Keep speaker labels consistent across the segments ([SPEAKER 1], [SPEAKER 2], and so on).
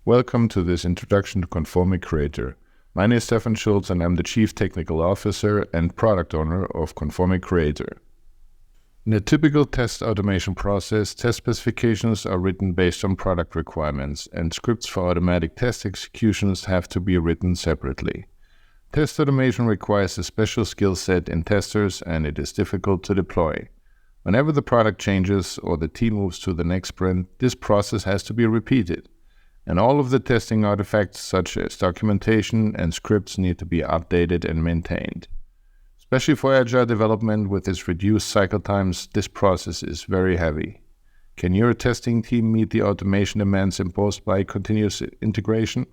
[SPEAKER 1] Welcome to this introduction to Conformiq Creator. My name is Stefan Schulz and I'm the Chief Technical Officer and Product Owner of Conformiq Creator. In a typical test automation process, test specifications are written based on product requirements, and scripts for automatic test executions have to be written separately. Test automation requires a special skill set in testers, and it is difficult to deploy. Whenever the product changes or the team moves to the next sprint, this process has to be repeated. And all of the testing artifacts, such as documentation and scripts, need to be updated and maintained. Especially for agile development with its reduced cycle times, this process is very heavy. Can your testing team meet the automation demands imposed by continuous integration?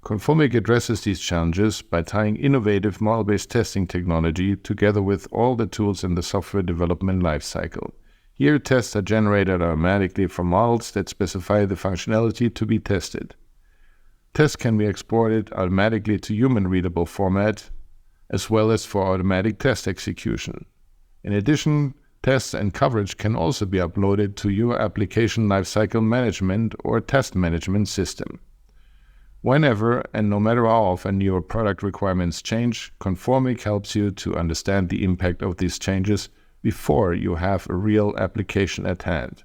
[SPEAKER 1] Conformiq addresses these challenges by tying innovative model-based testing technology together with all the tools in the software development lifecycle. Here, tests are generated automatically from models that specify the functionality to be tested. Tests can be exported automatically to human-readable format, as well as for automatic test execution. In addition, tests and coverage can also be uploaded to your application lifecycle management or test management system. Whenever and no matter how often your product requirements change, Conformiq helps you to understand the impact of these changes before you have a real application at hand.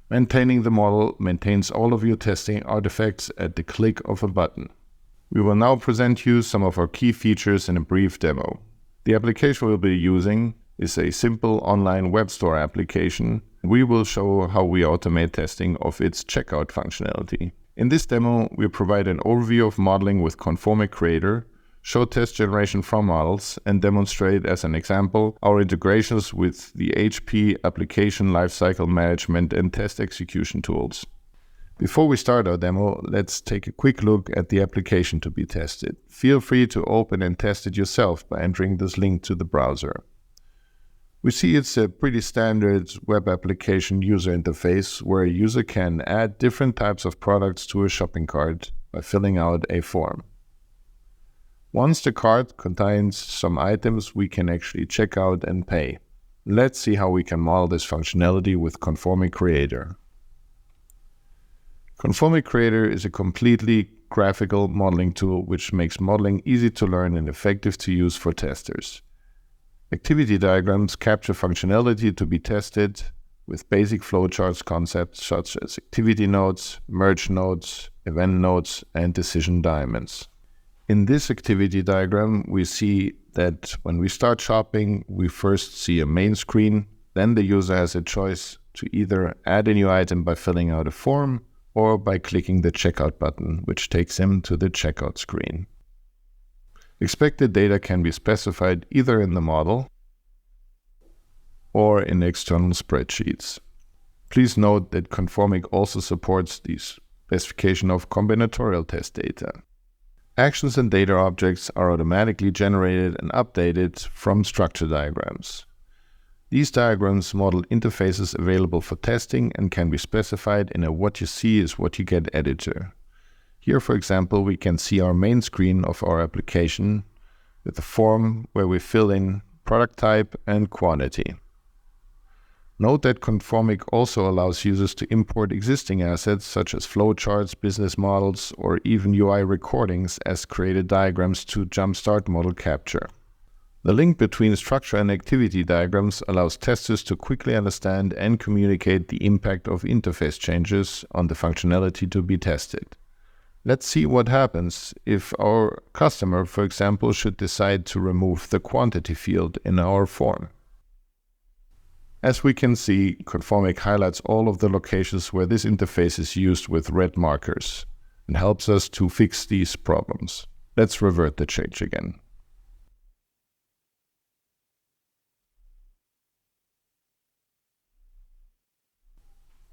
[SPEAKER 1] Maintaining the model maintains all of your testing artifacts at the click of a button. We will now present you some of our key features in a brief demo. The application we'll be using is a simple online web store application. We will show how we automate testing of its checkout functionality. In this demo, we provide an overview of modeling with Conformiq Creator, show test generation from models, and demonstrate as an example our integrations with the HP application lifecycle management and test execution tools. Before we start our demo, let's take a quick look at the application to be tested. Feel free to open and test it yourself by entering this link to the browser. We see it's a pretty standard web application user interface where a user can add different types of products to a shopping cart by filling out a form. Once the cart contains some items, we can actually check out and pay. Let's see how we can model this functionality with Conformiq Creator. Conformiq Creator is a completely graphical modeling tool which makes modeling easy to learn and effective to use for testers. Activity diagrams capture functionality to be tested with basic flowcharts concepts such as activity nodes, merge nodes, event nodes, and decision diamonds. In this activity diagram, we see that when we start shopping, we first see a main screen. Then the user has a choice to either add a new item by filling out a form or by clicking the checkout button, which takes him to the checkout screen. Expected data can be specified either in the model or in external spreadsheets. Please note that Conformiq also supports the specification of combinatorial test data. Actions and data objects are automatically generated and updated from structure diagrams. These diagrams model interfaces available for testing and can be specified in a what you see is what you get editor. Here, for example, we can see our main screen of our application with a form where we fill in product type and quantity. Note that Conformiq also allows users to import existing assets such as flowcharts, business models, or even UI recordings as created diagrams to jumpstart model capture. The link between structure and activity diagrams allows testers to quickly understand and communicate the impact of interface changes on the functionality to be tested. Let's see what happens if our customer, for example, should decide to remove the quantity field in our form. As we can see, Conformiq highlights all of the locations where this interface is used with red markers and helps us to fix these problems. Let's revert the change again.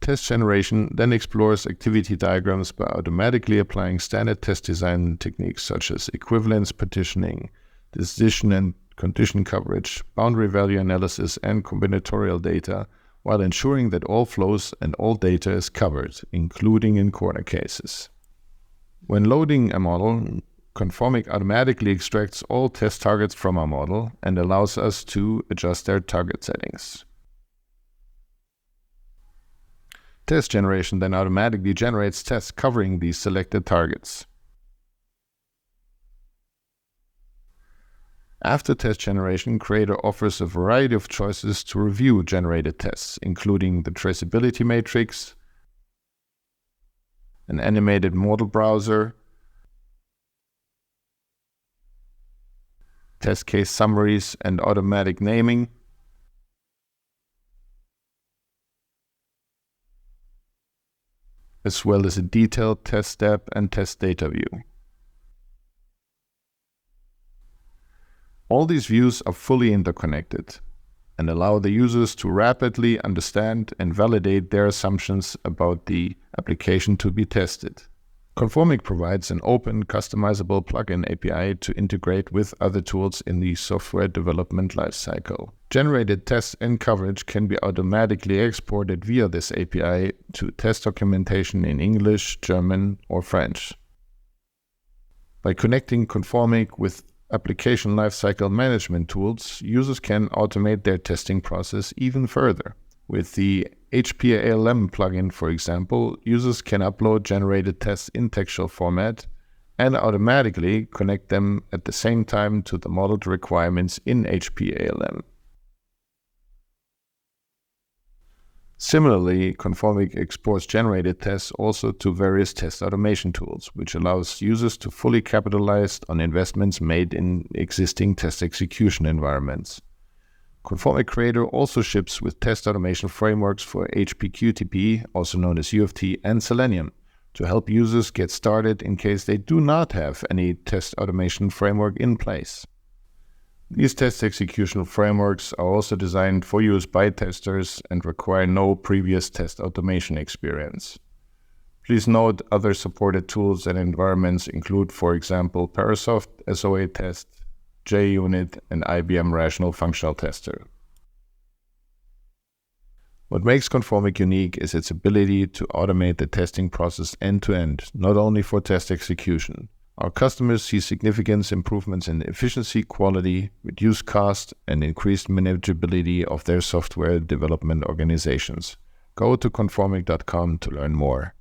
[SPEAKER 1] Test generation then explores activity diagrams by automatically applying standard test design techniques such as equivalence partitioning, decision and condition coverage, boundary value analysis, and combinatorial data, while ensuring that all flows and all data is covered, including in corner cases. When loading a model, Conformiq automatically extracts all test targets from our model and allows us to adjust their target settings. Test generation then automatically generates tests covering these selected targets. After test generation, Creator offers a variety of choices to review generated tests, including the traceability matrix, an animated model browser, test case summaries and automatic naming, as well as a detailed test step and test data view. All these views are fully interconnected and allow the users to rapidly understand and validate their assumptions about the application to be tested. Conformiq provides an open, customizable plugin API to integrate with other tools in the software development lifecycle. Generated tests and coverage can be automatically exported via this API to test documentation in English, German, or French. By connecting Conformiq with application lifecycle management tools, users can automate their testing process even further. With the HPALM plugin, for example, users can upload generated tests in textual format and automatically connect them at the same time to the modeled requirements in HPALM. Similarly, Conformiq exports generated tests also to various test automation tools, which allows users to fully capitalize on investments made in existing test execution environments. Conformiq Creator also ships with test automation frameworks for HPQTP, also known as UFT, and Selenium, to help users get started in case they do not have any test automation framework in place. These test execution frameworks are also designed for use by testers and require no previous test automation experience. Please note other supported tools and environments include, for example, Parasoft SOA Test, JUnit, and IBM Rational Functional Tester. What makes Conformiq unique is its ability to automate the testing process end-to-end, not only for test execution. Our customers see significant improvements in efficiency, quality, reduced cost, and increased manageability of their software development organizations. Go to conformiq.com to learn more.